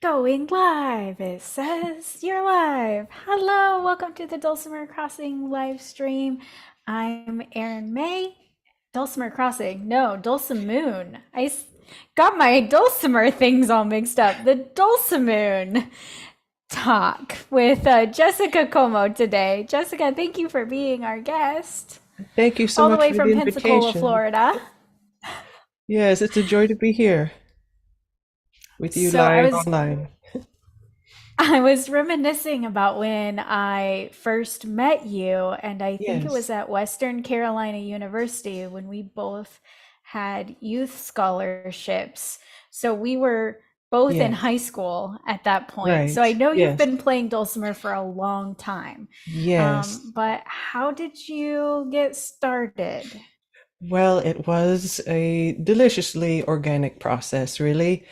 Going live. It says you're live. Hello, welcome to the Dulcimer Crossing live stream. I'm Erin May. Dulcimer Crossing. No, Dulcimoon. Got my Dulcimer things all mixed up. The Dulcimoon talk with Jessica Comeau today. Jessica, thank you for being our guest. Thank you so All the much way for the from Pensacola, invitation. Florida. Yes, it's a joy to be here with you So I live was online. I was reminiscing about when I first met you, and I think it was Yes, at Western Carolina University when we both had youth scholarships. So we were both in yes, high school at that point. So right. I know you've Yes, been playing dulcimer for a long time. yes. But how did you get started? Well, it was a deliciously organic process, really.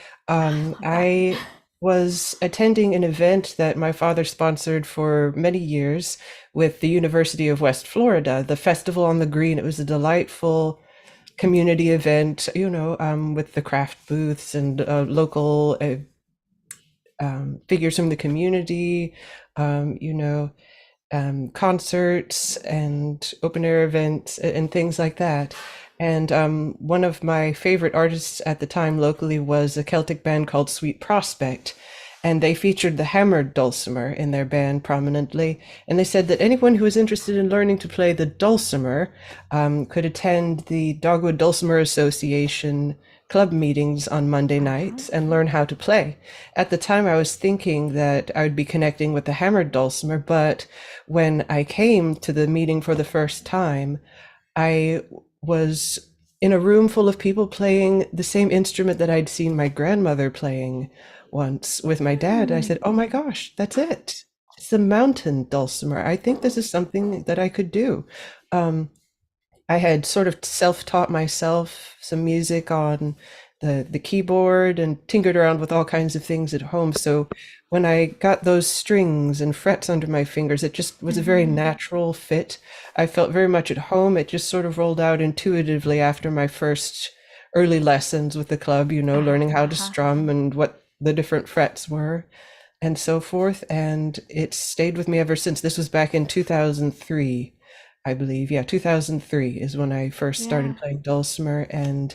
I love that. I was attending an event that my father sponsored for many years with the University of West Florida, the Festival on the Green. It was a delightful community event, with the craft booths and local figures from the community, um, you know, concerts and open air events and things like that. And one of my favorite artists at the time locally was a Celtic band called Sweet Prospect. And they featured the hammered dulcimer in their band prominently. And they said that anyone who was interested in learning to play the dulcimer could attend the Dogwood Dulcimer Association club meetings on Monday Uh-huh. nights and learn how to play. At the time, I was thinking that I would be connecting with the hammered dulcimer, but when I came to the meeting for the first time, I was in a room full of people playing the same instrument that I'd seen my grandmother playing once with my dad. I Hmm. said, "Oh my gosh, that's it. It's the mountain dulcimer. I think this is something that I could do." Um, I had sort of self-taught myself some music on the keyboard and tinkered around with all kinds of things at home. So when I got those strings and frets under my fingers, it just was a very Hmm. natural fit. I felt very much at home. It just sort of rolled out intuitively after my first early lessons with the club, learning how to Uh-huh. strum and what the different frets were and so forth. And it stayed with me ever since. This was back in 2003, I believe. Yeah, 2003 is when I first Yeah. started playing dulcimer. And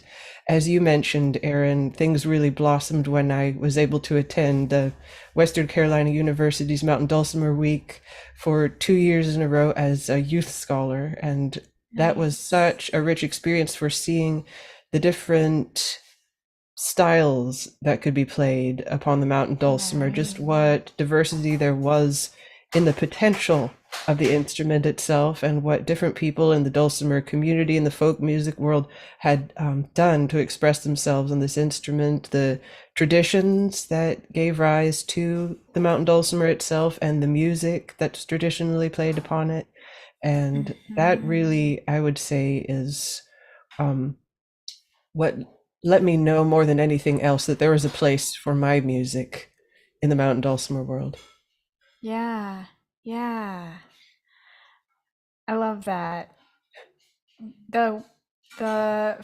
as you mentioned, Aaron, things really blossomed when I was able to attend the Western Carolina University's Mountain Dulcimer Week for 2 years in a row as a youth scholar. And that was Nice. such a rich experience for seeing the different styles that could be played upon the mountain dulcimer, just Right. what diversity there was in the potential of the instrument itself, and what different people in the dulcimer community and the folk music world had done to express themselves on this instrument, the traditions that gave rise to the mountain dulcimer itself, and the music that's traditionally played upon it. And that Hmm. really, I would say, is um, what let me know more than anything else that there was a place for my music in the mountain dulcimer world. Yeah. Yeah. I love that. The the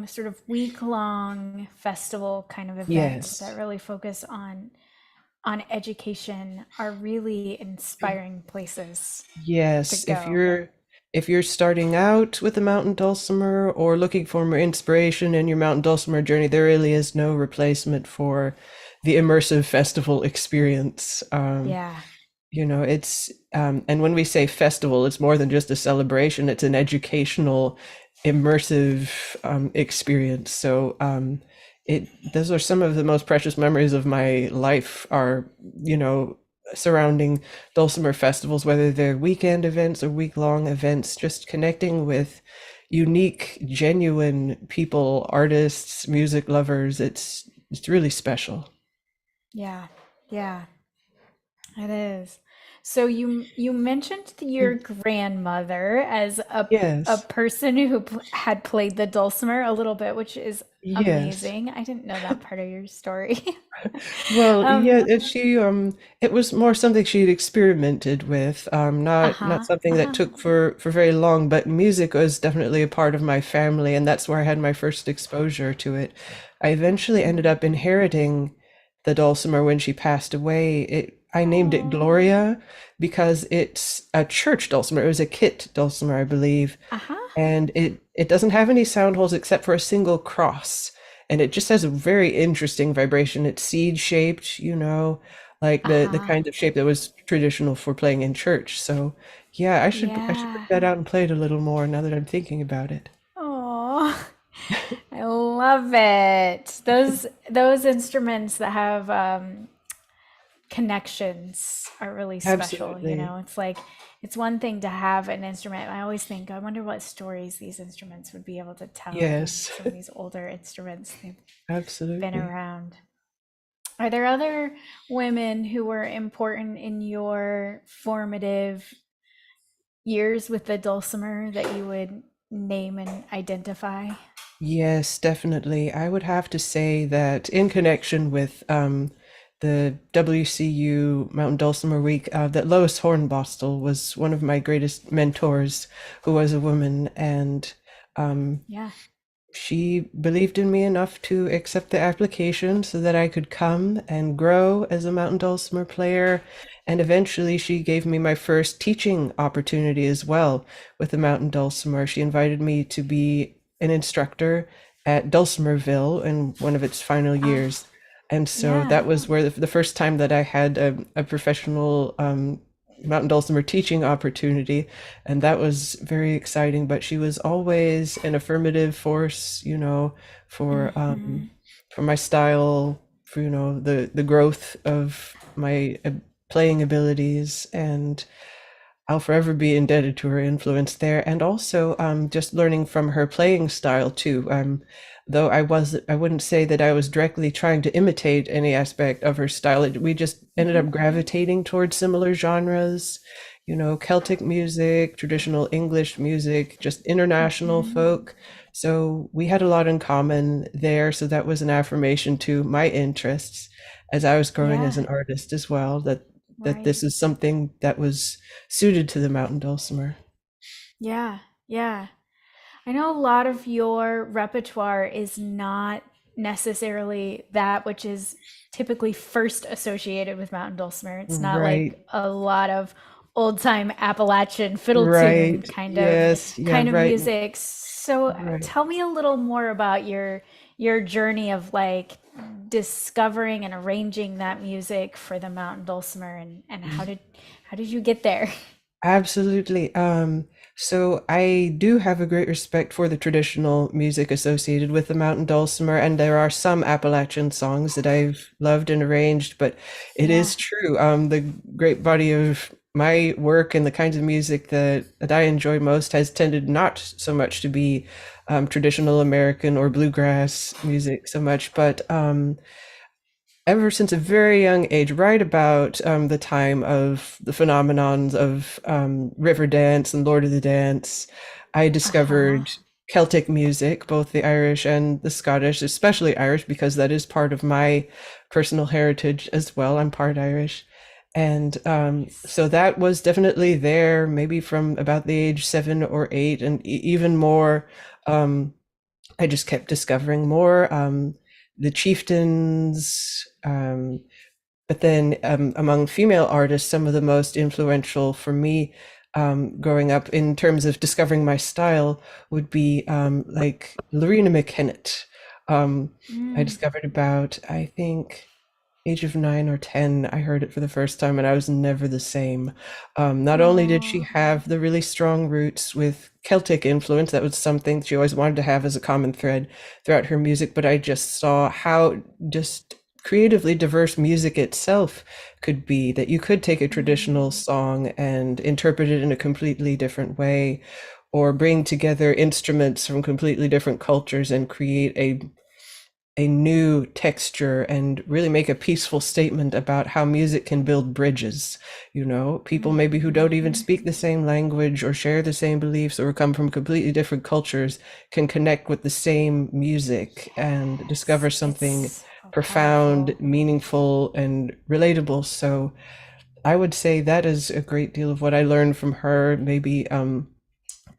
sort of week-long festival kind of events that Yes. really focus on education are really inspiring places to Yes, if go. you're starting out with the mountain dulcimer or looking for more inspiration in your mountain dulcimer journey, there really is no replacement for the immersive festival experience. Yeah. It's and when we say festival, it's more than just a celebration, it's an educational, immersive experience. So it those are some of the most precious memories of my life are, you know, surrounding dulcimer festivals, whether they're weekend events or week-long events, just connecting with unique, genuine people, artists, music lovers. It's really special. Yeah. Yeah. It is. So you mentioned your grandmother as a Yes. person who had played the dulcimer a little bit, which is Yes. amazing. I didn't know that part of your story. Well, Um, yeah, it was more something she'd experimented with, not uh-huh. something that Uh-huh. took for very long, but music was definitely a part of my family, and that's where I had my first exposure to it. I eventually ended up inheriting the dulcimer when she passed away. I named it Oh. Gloria because it's a church dulcimer. It was a kit dulcimer, I believe, Uh-huh. and it doesn't have any sound holes except for a single cross, and it just has a very interesting vibration. It's seed shaped, like the Uh-huh. kind of shape that was traditional for playing in church. So yeah, I should bring Yeah. that out and play it a little more now that I'm thinking about it. Oh, I love it. Those instruments that have connections are really special, you Absolutely. know. It's like it's one thing to have an instrument. I always think, I wonder what stories these instruments would be able to tell, even Yes. some of these older instruments, they've been Absolutely. around. Are there other women who were important in your formative years with the dulcimer that you would name and identify? Yes, definitely. I would have to say that in connection with the WCU Mountain Dulcimer Week, that Lois Hornbostel was one of my greatest mentors, who was a woman, and um, Yeah. she believed in me enough to accept the application so that I could come and grow as a mountain dulcimer player. And eventually, she gave me my first teaching opportunity as well with the mountain dulcimer. She invited me to be an instructor at Dulcimerville in one of its final Ah, years. And so yeah. that was where the first time that I had a professional mountain dulcimer teaching opportunity, and that was very exciting. But she was always an affirmative force, Hmm. for my style, for the growth of my playing abilities, and I'll forever be indebted to her influence there, and also just learning from her playing style too. Though I wouldn't say that I was directly trying to imitate any aspect of her style. We just ended Hmm. up gravitating towards similar genres, Celtic music, traditional English music, just international Hmm. folk. So we had a lot in common there. So that was an affirmation to my interests as I was growing as Yeah. an artist as well, that Right. this is something that was suited to the mountain dulcimer. Yeah. Yeah. I know a lot of your repertoire is not necessarily that which is typically first associated with mountain dulcimer. It's not Right, like a lot of old time Appalachian fiddle tune right. kind of Yes, yeah, right, music. So right. tell me a little more about your journey of like discovering and arranging that music for the mountain dulcimer, and how did you get there? Absolutely. So I do have a great respect for the traditional music associated with the mountain dulcimer, and there are some Appalachian songs that I've loved and arranged, but it Yeah. is true. The great body of my work and the kinds of music that I enjoy most has tended not so much to be traditional American or bluegrass music so much, but ever since a very young age, right about the time of the phenomenons of river dance and Lord of the Dance, I Uh-huh. discovered Celtic music, both the Irish and the Scottish, especially Irish, because that is part of my personal heritage as well. I'm part Irish. And Nice. so that was definitely there, maybe from about the age 7 or 8, and even more. Um, I just kept discovering more. The chieftains, but then among female artists, some of the most influential for me growing up in terms of discovering my style would be like Lorena McKennett. I Mm. discovered about, I think, age of 9 or 10, I heard it for the first time, and I was never the same. Not only did she Oh. have the really strong roots with Celtic influence, that was something she always wanted to have as a common thread throughout her music, but I just saw how just creatively diverse music itself could be, that you could take a traditional Mm. song and interpret it in a completely different way, or bring together instruments from completely different cultures and create a new texture and really make a peaceful statement about how music can build bridges. People maybe who don't even Mhm. speak the same language or share the same beliefs or come from completely different cultures can connect with the same music and discover Yes, something it's so profound, powerful. meaningful, and relatable. So I would say that is a great deal of what I learned from her. Maybe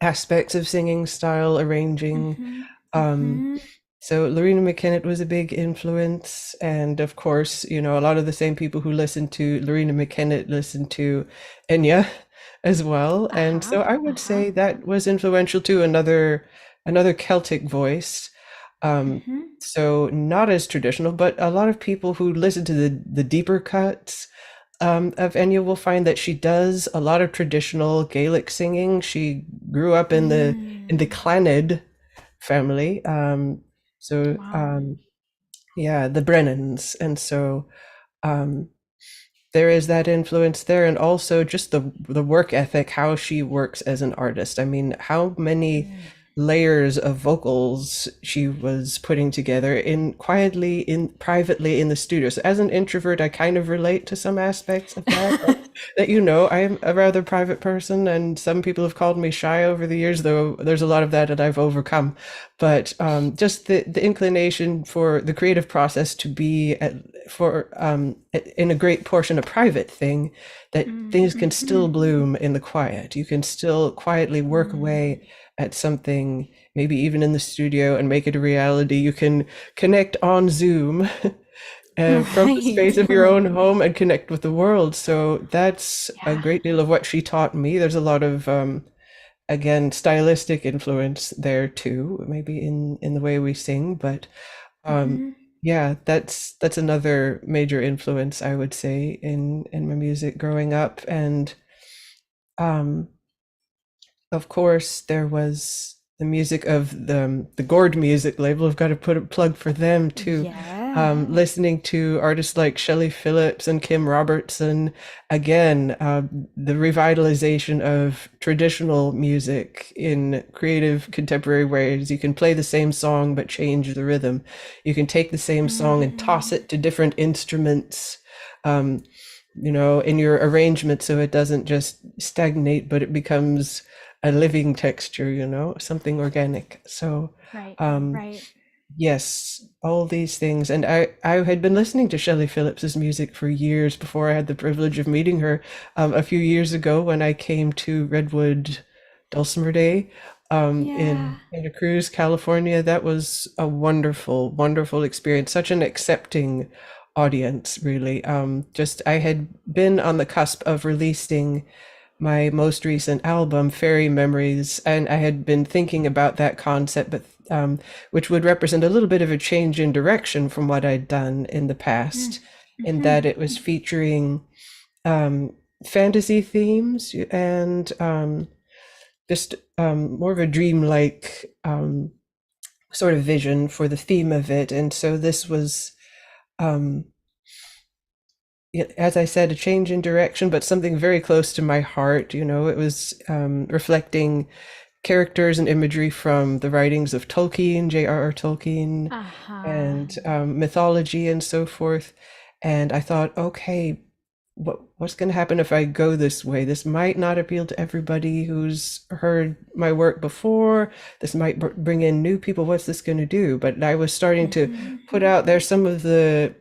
aspects of singing style, arranging, Mhm. um, Mhm. So Lorena McKennitt was a big influence, and of course, a lot of the same people who listened to Lorena McKennitt listened to Enya as well. And Uh-huh. so I would Uh-huh. say that was influential too. Another Celtic voice. Um, Mm-hmm. so not as traditional, but a lot of people who listen to the deeper cuts of Enya will find that she does a lot of traditional Gaelic singing. She grew up in the Mm. Clannad family. So Wow. yeah, the Brennans, and so um, there is that influence there, and also just the work ethic, how she works as an artist. I mean, how many Mm. layers of vocals she was putting together in quietly, in privately in the studio. So as an introvert, I kind of relate to some aspects of that. That I'm a rather private person, and some people have called me shy over the years, though there's a lot of that I've overcome. But just the inclination for the creative process to be in a great portion a private thing, that things can Mm-hmm. still bloom in the quiet. You can still quietly work Mm. away at something, maybe even in the studio, and make it a reality. You can connect on Zoom from the Right. space of your own Right. home and connect with the world. So that's a Yeah. great deal of what she taught me. There's a lot of again, stylistic influence there too, maybe in the way we sing, but um, Mm-hmm. yeah, that's another major influence, I would say, in my music growing up. And um, of course, there was the music of the Gord music label. I've got to put a plug for them too. Yeah. Listening to artists like Shelley Phillips and Kim Robertson, again, the revitalization of traditional music in creative contemporary ways. You can play the same song but change the rhythm. You can take the same song and toss Mm. it to different instruments. Um, in your arrangement, so it doesn't just stagnate, but it becomes a living texture, something organic. So, Right. um, Right. yes, all these things. And I had been listening to Shelley Phillips's music for years before I had the privilege of meeting her a few years ago when I came to Redwood Dulcimer Day in Yeah. Santa Cruz, California. That was a wonderful, wonderful experience. Such an accepting audience, really. Just I had been on the cusp of releasing my most recent album, Fairy Memories, and I had been thinking about that concept, but which would represent a little bit of a change in direction from what I'd done in the past, in Mm-hmm. that it was featuring um, fantasy themes and just more of a dreamlike sort of vision for the theme of it. And so this was, um, as I said, a change in direction, but something very close to my heart. It was reflecting characters and imagery from the writings of Tolkien, J.R.R. Tolkien, Uh-huh. and mythology and so forth. And I thought, okay, what's going to happen if I go this way? This might not appeal to everybody who's heard my work before. This might bring in new people. What's this going to do? But I was starting to Mm-hmm. put out there some of the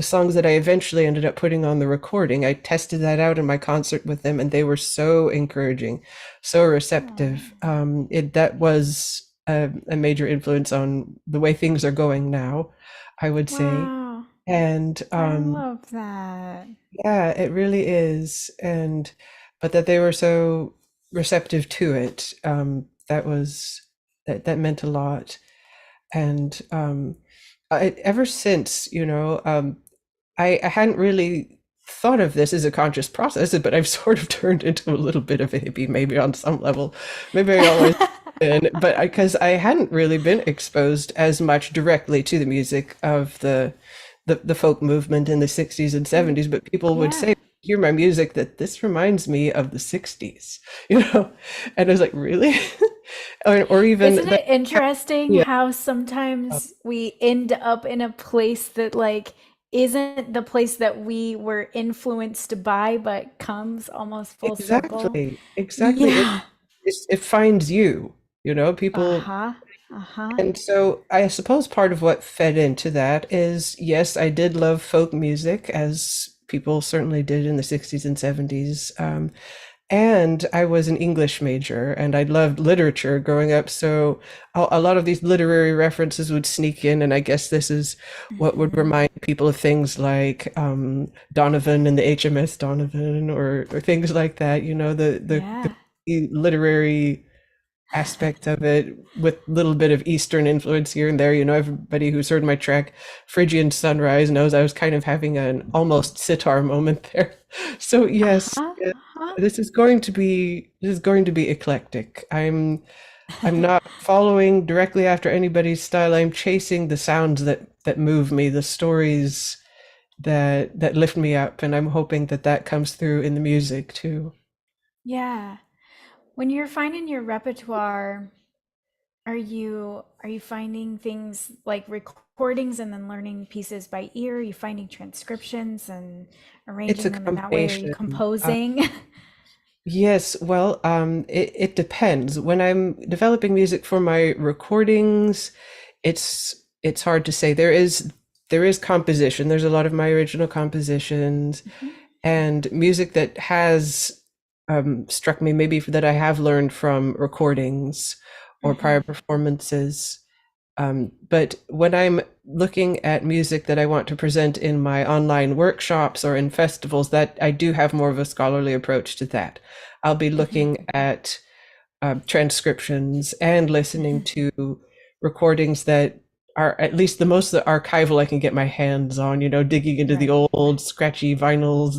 songs that I eventually ended up putting on the recording. I tested that out in my concert with them, and they were so encouraging, so Oh, receptive. That was a major influence on the way things are going now, I would say. wow. And I love that. yeah, it really is. And but that they were so receptive to it, that meant a lot. And ever since, I hadn't really thought of this as a conscious process, but I've sort of turned into a little bit of a hippie, maybe on some level. Maybe I always been, but because I hadn't really been exposed as much directly to the music of the folk movement in the 60s and 70s, but people would Yeah. say, hear my music, that this reminds me of the 60s, And I was like, really? Or even Isn't that, it interesting yeah, how sometimes we end up in a place that like isn't the place that we were influenced by, but comes almost full circle? exactly. Yeah. It finds you, people. Uh-huh. Uh-huh. And so I suppose part of what fed into that is, yes, I did love folk music, as people certainly did in the 60s and 70s. And I was an English major and I loved literature growing up. So a lot of these literary references would sneak in. And I guess this is what would Hmm. remind people of things like Donovan and the HMS Donovan or things like that, Yeah. the literary aspect of it with a little bit of Eastern influence here and there. Everybody who's heard my track Phrygian Sunrise knows I was kind of having an almost sitar moment there. So yes, Uh-huh. yes, Uh-huh. this is going to be eclectic. I'm not following directly after anybody's style. I'm chasing the sounds that move me, the stories that lift me up, and I'm hoping that that comes through in the music too. Yeah. When you're finding your repertoire, are you finding things like recordings and then learning pieces by ear? Are you finding transcriptions and It's arranging a them in that way? Are you combination. composing? Yes, well, it depends. When I'm developing music for my recordings, it's hard to say. There is composition. There's a lot of my original compositions Mhm. and music that has struck me, maybe that I have learned from recordings or prior Mhm. performances. But when I'm looking at music that I want to present in my online workshops or in festivals, that I do have more of a scholarly approach to that. I'll be Mhm. looking at transcriptions and listening Mhm. to recordings that are at least the most the archival I can get my hands on, digging into the Right. old scratchy vinyls,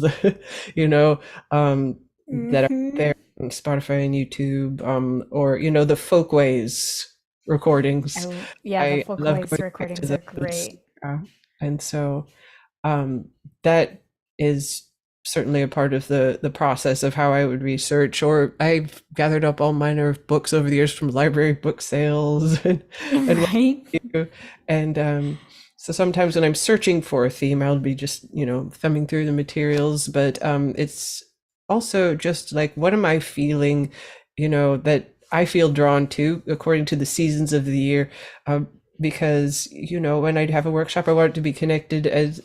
you know, that are Mhm. there on Spotify and YouTube, or, the folkways recordings. Oh, yeah, the I love folkways going back to recordings are those. great. And so that is certainly a part of the process of how I would research. Or I've gathered up all manner of books over the years from library book sales and what Right? have you. And so sometimes when I'm searching for a theme, I'll be just thumbing through the materials. But it's also just like, what am I feeling? That I feel drawn to according to the seasons of the year. Um, because when I have a workshop, I want it to be connected as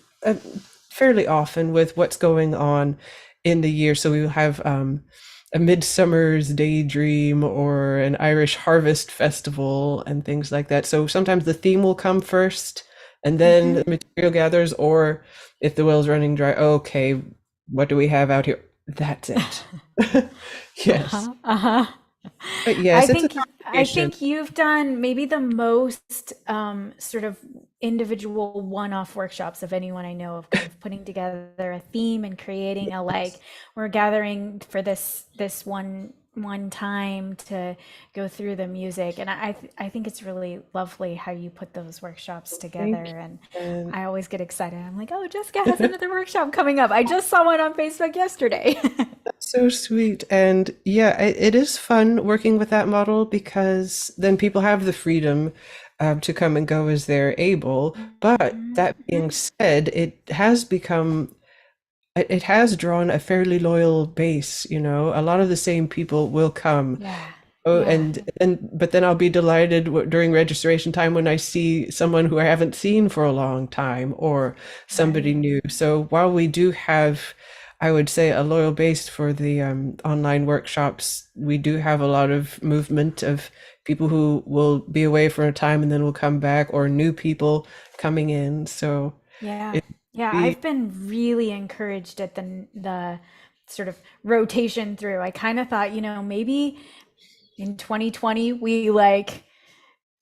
fairly often with what's going on in the year. So we will have a Midsummer's Daydream or an Irish Harvest Festival and things like that. So sometimes the theme will come first and then Hmm. the material gathers, or if the well's running dry, okay, what do we have out here? That's it. Yes. Uh-huh. Uh-huh. But I yes, it's a think I combination. think you've done maybe the most sort of individual one-off workshops of anyone I know of kind of putting together a theme and creating a like we're gathering for this one time to go through the music and I think it's really lovely how you put those workshops together Thank and you. I always get excited. I'm like, oh, Jessica has another workshop coming up. I just saw one on Facebook yesterday. So sweet. And yeah, it is fun working with that model because then people have the freedom to come and go as they're able. But that being Mhm. said, it has drawn a fairly loyal base, A lot of the same people will come. Yeah, Oh, yeah, but then I'll be delighted during registration time when I see someone who I haven't seen for a long time or somebody right. new. So while we do have, I would say, a loyal base for the online workshops, we do have a lot of movement of people who will be away for a time and then will come back, or new people coming in. So Yeah. it Yeah, be I've been really encouraged at the sort of rotation through. I kind of thought, maybe in 2020 we like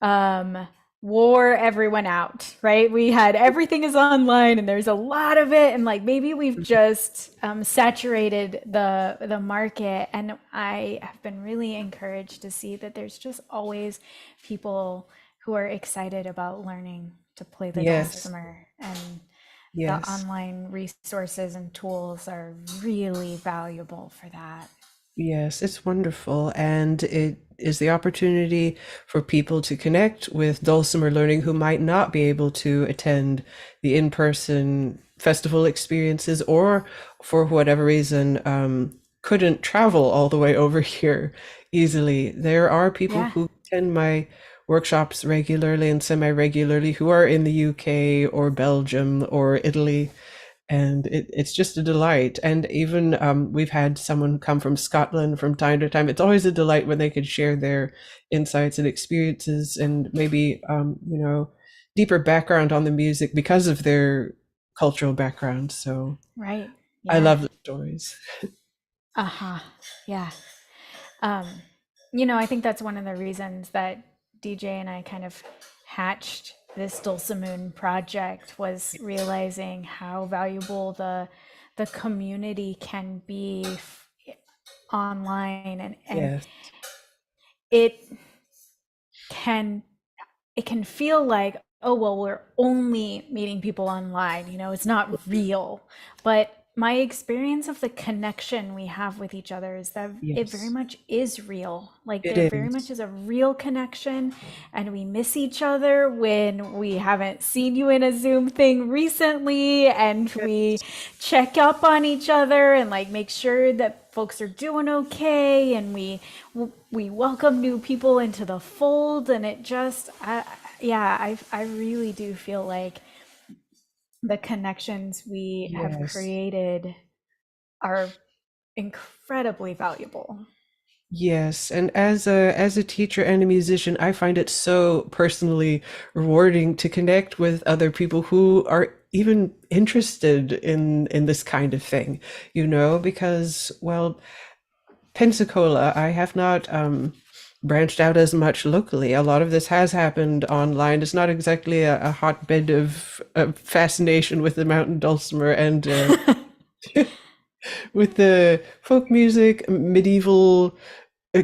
um wore everyone out, right? We had everything is online and there's a lot of it and like maybe we've just saturated the market and I have been really encouraged to see that there's just always people who are excited about learning to play the yes, dulcimer and the yes. online resources and tools are really valuable for that. Yes, it's wonderful. And it is the opportunity for people to connect with dulcimer learning who might not be able to attend the in-person festival experiences or for whatever reason couldn't travel all the way over here easily. There are people Yeah. who attend my workshops regularly and semi-regularly who are in the UK or Belgium or Italy. and it's just a delight. And even we've had someone come from Scotland from time to time. It's always a delight when they could share their insights and experiences, and maybe deeper background on the music because of their cultural background. So Right. I Yeah. love the stories. Uh-huh. Yeah. Um, I think that's one of the reasons that DJ and I kind of hatched this Dulcimoon project, was realizing how valuable the community can be online, and Yes, it can it can feel like, oh well, we're only meeting people online, it's not real. But my experience of the connection we have with each other is that it very yes, much is real. Like, it there very much is. is a real connection, and we miss each other when we haven't seen you in a Zoom thing recently, and we Yes, check up on each other and like make sure that folks are doing okay, and we welcome new people into the fold. And it just yeah, I really do feel like the connections we have yes. created are incredibly valuable. Yes, and as a teacher and a musician, I find it so personally rewarding to connect with other people who are even interested in this kind of thing, because, well, Pensacola, I have not branched out as much locally. A lot of this has happened online. It's not exactly a hotbed of fascination with the mountain dulcimer and with the folk music, medieval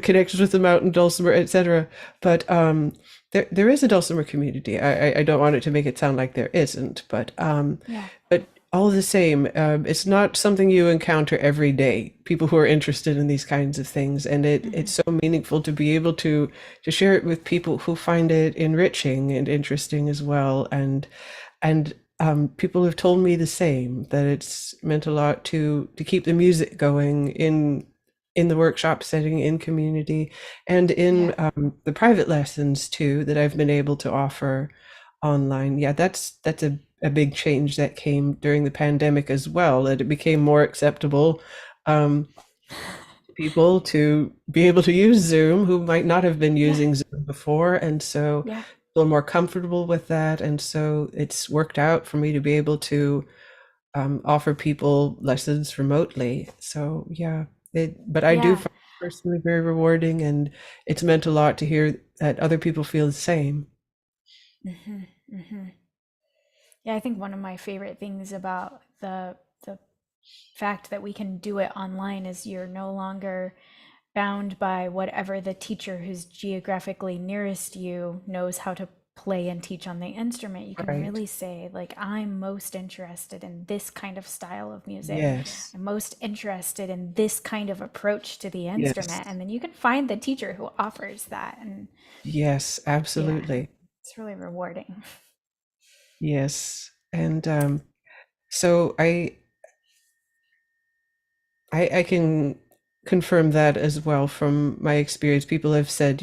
connections with the mountain dulcimer, etc. But there is a dulcimer community. I don't want it to make it sound like there isn't, Yeah. but all the same, it's not something you encounter every day. People who are interested in these kinds of things, and it's Hmm. so meaningful to be able to share it with people who find it enriching and interesting as well. And people have told me the same, that it's meant a lot to keep the music going in the workshop setting, in community, and Yeah. in the private lessons too that I've been able to offer online. Yeah, that's a big change that came during the pandemic as well, that it became more acceptable to people to be able to use Zoom who might not have been Yeah. using Zoom before, and so Yeah. feel more comfortable with that. And so it's worked out for me to be able to offer people lessons remotely. So yeah, but I do Yeah. find it personally very rewarding, and it's meant a lot to hear that other people feel the same. Hmm. Hmm. Yeah, I think one of my favorite things about the fact that we can do it online is you're no longer bound by whatever the teacher who's geographically nearest you knows how to play and teach on the instrument. You can Right. really say, like, I'm most interested in this kind of style of music. Yes. I'm most interested in this kind of approach to the instrument. Yes. And then you can find the teacher who offers that. And Yes, yeah, absolutely. it's really rewarding. Yes. And so I can confirm that as well from my experience. People have said,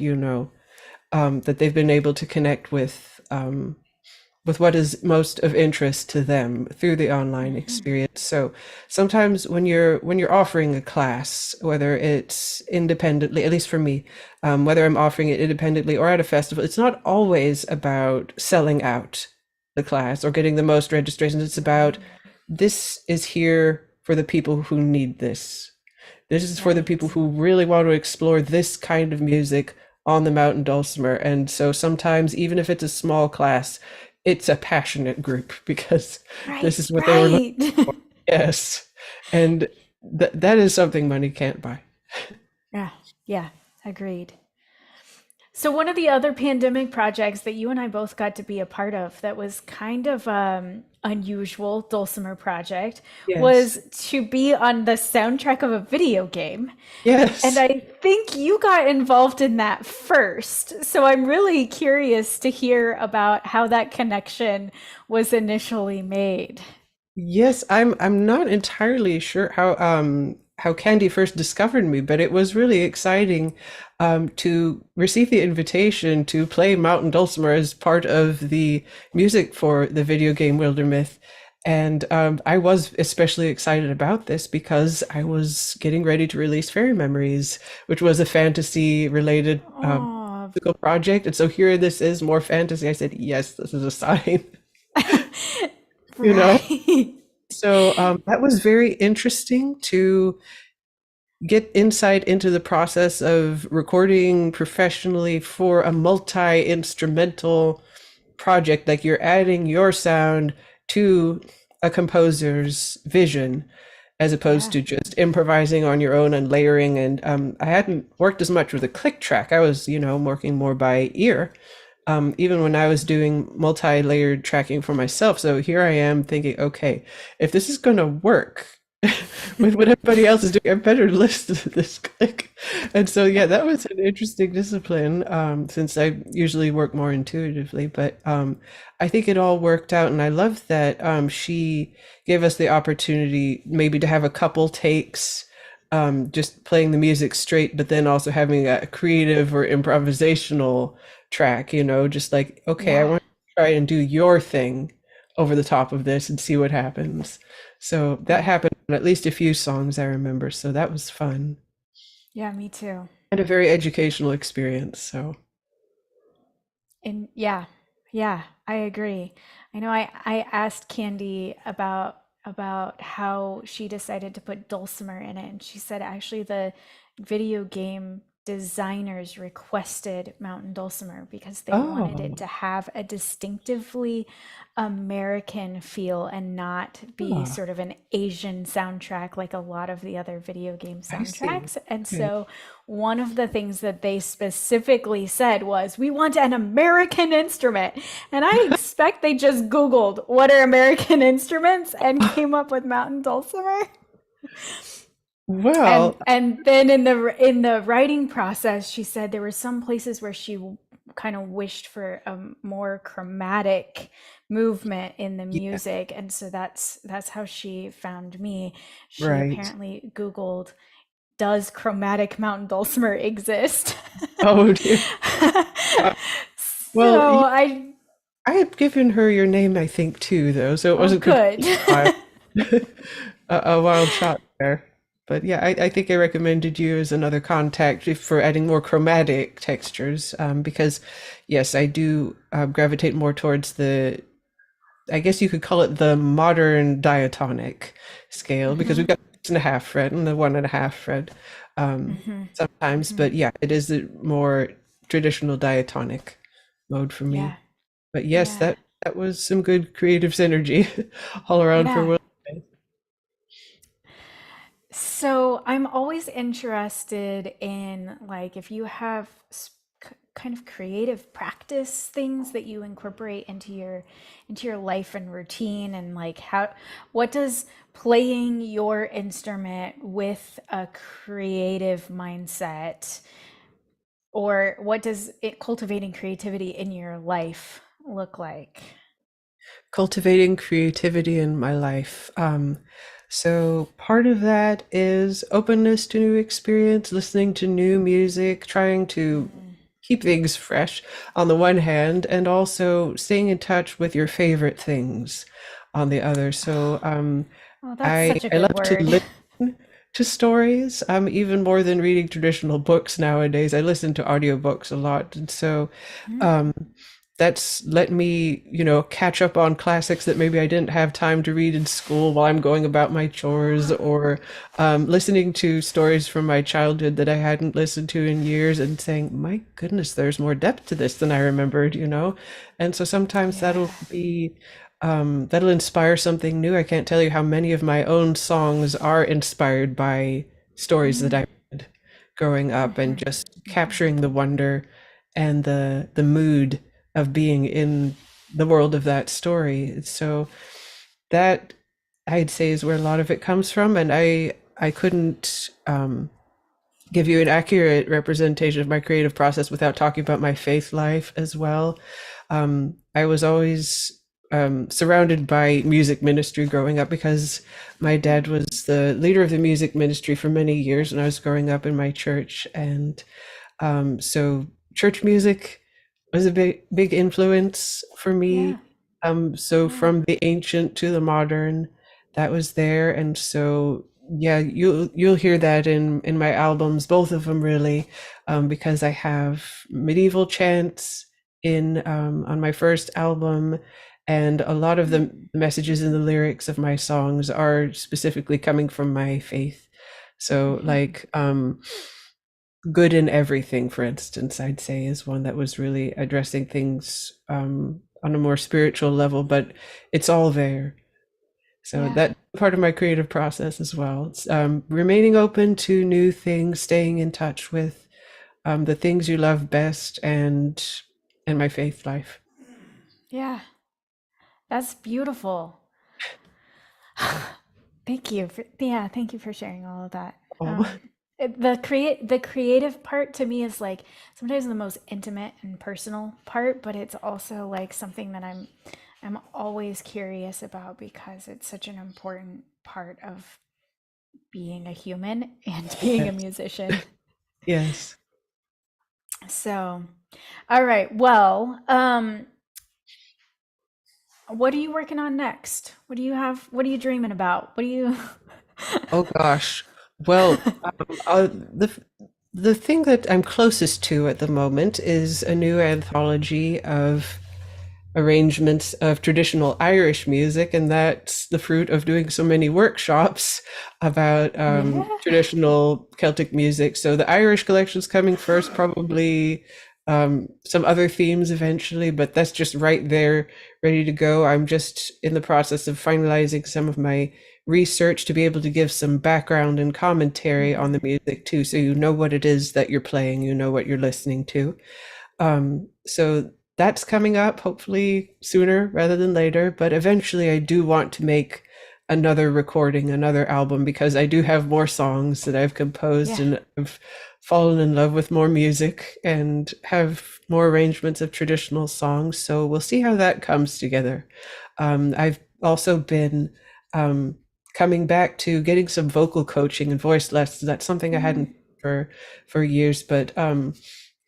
that they've been able to connect with what is most of interest to them through the online Hmm. experience. So sometimes when you're offering a class, whether it's independently, at least for me, whether I'm offering it independently or at a festival, it's not always about selling out the class or getting the most registrations. It's about, this is here for the people who need this. This is for the people Right. who really want to explore this kind of music on the mountain dulcimer. And so sometimes, even if it's a small class, it's a passionate group because Right. this is what they were looking Right. for. Yes. And that is something money can't buy. Yeah. Yeah. Agreed. So one of the other pandemic projects that you and I both got to be a part of that was kind of unusual dulcimer project Yes. was to be on the soundtrack of a video game. And Yes. I think you got involved in that first. So I'm really curious to hear about how that connection was initially made. Yes, I'm not entirely sure how Candy first discovered me, but it was really exciting to receive the invitation to play Mountain Dulcimer as part of the music for the video game Wildermyth. And I was especially excited about this because I was getting ready to release Fairy Memories, which was a fantasy related Oh, musical project. And so here this is more fantasy. I said, yes, this is a sign, you know? right. So that was very interesting to get insight into the process of recording professionally for a multi-instrumental project. Like you're adding your sound to a composer's vision as opposed Yeah. to just improvising on your own and layering. And I hadn't worked as much with a click track. I was, working more by ear, even when I was doing multi-layered tracking for myself. So here I am thinking, okay, if this is going to work with what everybody else is doing, I better listen to this click. And so, yeah, that was an interesting discipline, since I usually work more intuitively. But I think it all worked out. And I love that she gave us the opportunity maybe to have a couple takes, just playing the music straight, but then also having a creative or improvisational track, just like, okay, I Yeah. want to try and do your thing over the top of this and see what happens. So that Yeah. happened on at least a few songs I remember. So that was fun Yeah, me too. and a very educational experience. So, And yeah, yeah, I agree. I know I asked Candy about how she decided to put dulcimer in it, and she said actually the video game designers requested Mountain Dulcimer because they wanted it oh, to have a distinctively American feel and not be ah, sort of an Asian soundtrack like a lot of the other video game I see. soundtracks. And Okay. so one of the things that they specifically said was, we want an American instrument. And I expect they just Googled what are American instruments and came up with Mountain Dulcimer. Well, And then in the writing process, she said there were some places where she kind of wished for a more chromatic movement in the yeah, music, and so that's how she found me. She right. apparently Googled, does chromatic Mountain Dulcimer exist? Oh, dear. Uh, well, So I had given her your name, I think, too, though, so it oh, wasn't good. completely wild. A wild shot there. But yeah, I think I recommended you as another contact for adding more chromatic textures, because yes, I do gravitate more towards I guess you could call it the modern diatonic scale, because Hmm. we've got 6.5 fret and the 1.5 fret Hmm. sometimes. Hmm. But yeah, it is the more traditional diatonic mode for Yeah. me. But yes, Yeah. that was some good creative synergy all around for Yeah. Will. So I'm always interested in, like, if you have kind of creative practice things that you incorporate into your life and routine, and like how what does playing your instrument with a creative mindset, or what does it cultivating creativity in your life look like? Cultivating creativity in my life. So part of that is openness to new experience, listening to new music, trying to Mm. keep things fresh on the one hand, and also staying in touch with your favorite things on the other. So Oh, that's I such a I good love to word. listen to stories, even more than reading traditional books nowadays. I listen to audiobooks a lot, and so um, that's let me, catch up on classics that maybe I didn't have time to read in school while I'm going about my chores, or listening to stories from my childhood that I hadn't listened to in years and saying, my goodness, there's more depth to this than I remembered. And so sometimes Yeah. that'll inspire something new. I can't tell you how many of my own songs are inspired by stories that Mm. I read growing up, and Mhm. just Mhm. capturing the wonder and the mood of being in the world of that story. So that, I'd say, is where a lot of it comes from. And I couldn't give you an accurate representation of my creative process without talking about my faith life as well. I was always surrounded by music ministry growing up, because my dad was the leader of the music ministry for many years when I was growing up in my church. And so church music was a big influence for Yeah. me. So Yeah. from the ancient to the modern, that was there, and so yeah, you'll hear that in my albums, both of them really, because I have medieval chants in on my first album, and a lot of the messages in the lyrics of my songs are specifically coming from my faith. So Mhm. like good in everything, for instance, I'd say is one that was really addressing things on a more spiritual level, but it's all there. So Yeah. that part of my creative process as well. It's remaining open to new things, staying in touch with the things you love best, and my faith life. Yeah. That's beautiful. Thank you for yeah, thank you for sharing all of that. Oh, The creative part to me is like sometimes the most intimate and personal part, but it's also like something that I'm always curious about because it's such an important part of being a human and being a yes, musician. yes. So, all right. Well, what are you working on next? What do you have? What are you dreaming about? What do you Oh gosh. Well, the thing that I'm closest to at the moment is a new anthology of arrangements of traditional Irish music, and that's the fruit of doing so many workshops about Yeah. traditional Celtic music. So the Irish collection's coming first, probably some other themes eventually, but that's just right there, ready to go. I'm just in the process of finalizing some of my research to be able to give some background and commentary on the Mhm. music too, so you know what it is that you're playing, you know what you're listening to. So that's coming up hopefully sooner rather than later. But eventually, I do want to make another recording, another album, because I do have more songs that I've composed Yeah. and I've fallen in love with more music and have more arrangements of traditional songs. So we'll see how that comes together. I've also been um, coming back to getting some vocal coaching and voice lessons. That's something I hadn't Mm. for years, but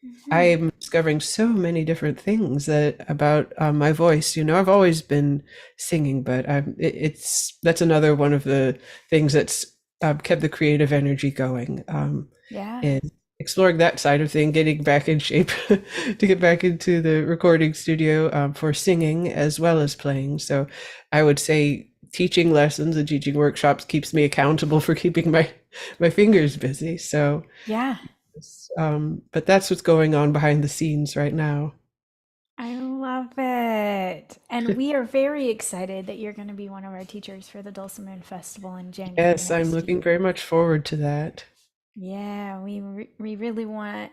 Mhm. I'm discovering so many different things that about my voice. You know, I've always been singing, but it's that's another one of the things that's kept the creative energy going. Yeah. Is exploring that side of thing, getting back in shape to get back into the recording studio for singing as well as playing. So, I would say teaching lessons and teaching workshops keeps me accountable for keeping my fingers busy. So Yeah. but that's what's going on behind the scenes right now. I love it. And we are very excited that you're going to be one of our teachers for the Dulcimoon Festival in January Yes, I'm next looking year. very much forward to that. Yeah, we really want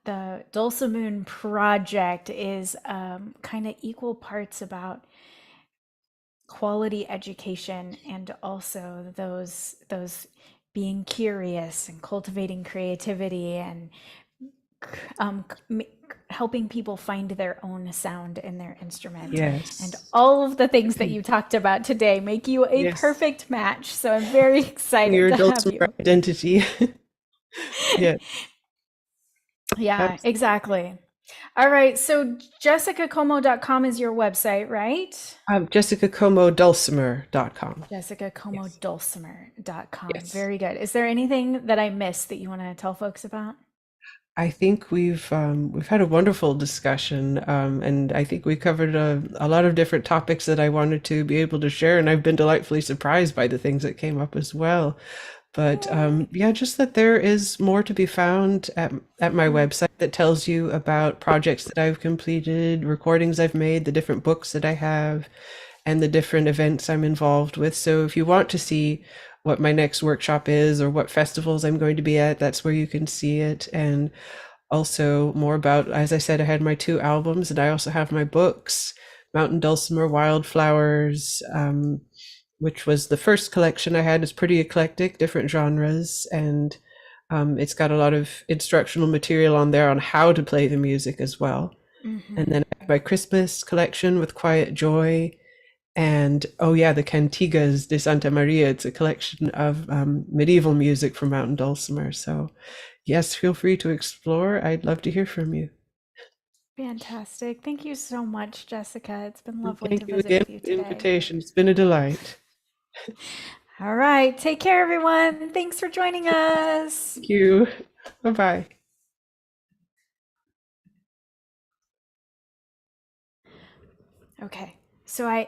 the Dulcimoon project is kind of equal parts about quality education and also those being curious and cultivating creativity and um, helping people find their own sound in their instrument. And Yes. all of the things that you talked about today make you a Yes. perfect match. So I'm very excited Your to have dulcimer you. identity. Yeah. Yeah, Abs- exactly. All right. So jessicacomo.com is your website, right? JessicaComeauDulcimer.com. Yes. jessicacomo.dulcimer.com. Yes. Very good. Is there anything that I missed that you want to tell folks about? I think we've had a wonderful discussion, and I think we covered a lot of different topics that I wanted to be able to share, and I've been delightfully surprised by the things that came up as well. But Yay. yeah, just that there is more to be found at my Mm, website that tells you about projects that I've completed, recordings I've made, the different books that I have, and the different events I'm involved with. So if you want to see what my next workshop is or what festivals I'm going to be at, that's where you can see it. And also more about, as I said, I had my two albums and I also have my books, Mountain Dulcimer, Wildflowers, which was the first collection I had. It's pretty eclectic, different genres, and it's got a lot of instructional material on there on how to play the music as well. And mhm. then I have my Christmas collection with Quiet Joy, and oh yeah, the Cantigas de Santa Maria. It's a collection of medieval music from Mountain Dulcimer. So yes, feel free to explore. I'd love to hear from you. Fantastic. Thank you so much, Jessica. It's been And lovely to thank you visit again with for you the today. invitation. It's been a delight. All right. Take care, everyone. Thanks for joining us. Thank you. Bye bye. Okay. So I